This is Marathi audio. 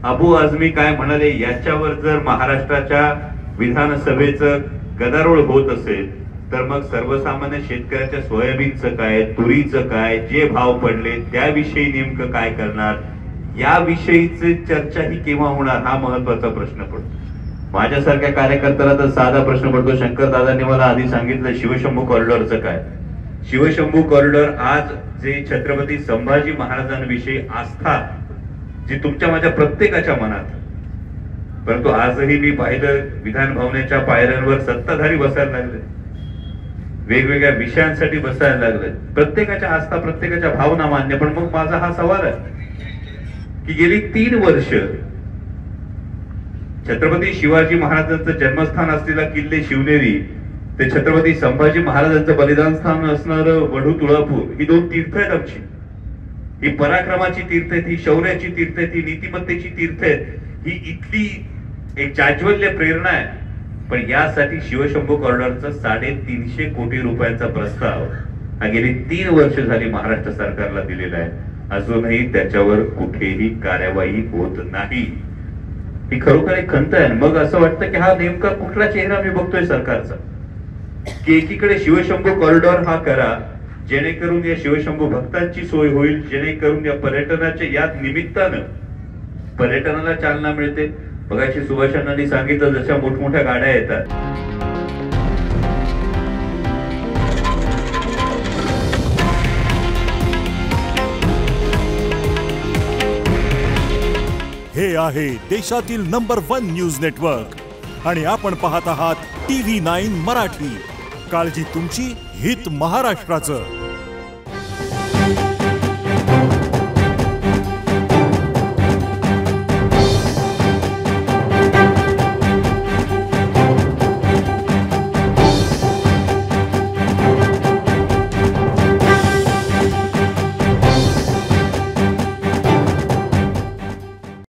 अबू आझमी काय म्हणाले याच्यावर जर महाराष्ट्राच्या विधानसभेचं गदारोळ होत असेल तर मग सर्वसामान्य शेतकऱ्याच्या सोयाबीनचं काय, तुरीचं काय, जे भाव पडले त्याविषयी नेमकं काय करणार, याविषयीची चर्चा ही केव्हा होणार, हा महत्वाचा प्रश्न पडतो. माझ्यासारख्या कार्यकर्त्याला तर साधा प्रश्न पडतो, शंकर दादांनी मला आधी सांगितलं शिवशंभू कॉरिडॉरचं काय. शिवशंभू कॉरिडॉर आज जे छत्रपती संभाजी महाराजांविषयी आस्था जी तुमच्या माझ्या प्रत्येकाच्या मनात, परंतु आजही मी पाहिलं विधान भवनाच्या पायऱ्यांवर सत्ताधारी बसायला लागले, वेगवेगळ्या विषयांसाठी बसायला लागले, प्रत्येकाच्या आस्था प्रत्येकाच्या भावना मान्य. पण मग माझा हा सवाल आहे की गेली 3 वर्ष छत्रपती शिवाजी महाराजांचं जन्मस्थान असलेला किल्ले शिवनेरी ते छत्रपती संभाजी महाराजांचं बलिदान स्थान असणारं वढू तुळापूर ही 2 तीर्थ आहेत आमची. ही पराक्रमाची तीर्थ आहेत, ही शौर्याची तीर्थ आहेत, ही नीतिमत्तेची तीर्थ आहेत, ही इथली एक जाज्वल्य प्रेरणा आहे. पण यासाठी शिवशंभू कॉरिडॉरचा 350 कोटी रुपयांचा प्रस्ताव हा गेली 3 वर्ष झाली महाराष्ट्र सरकारला दिलेला आहे. अजूनही त्याच्यावर कुठेही कार्यवाही होत नाही. ही खरोखर एक खंत आहे. मग असं वाटतं की हा नेमका कुठला चेहरा मी बघतोय सरकारचा, की एकीकडे शिवशंभू कॉरिडॉर हा करा जेणेकरून या शिवशंभू भक्तांची सोय होईल, जेणेकरून या पर्यटनाच्या या निमित्तानं पर्यटनाला चालना मिळते. बघायची सुभाषांनी सांगितलं जशा मोठमोठ्या गाड्या येतात. हे आहे देशातील नंबर 1 न्यूज नेटवर्क आणि आपण पाहत आहात TV9 मराठी. काळजी तुमची, हित महाराष्ट्राचं.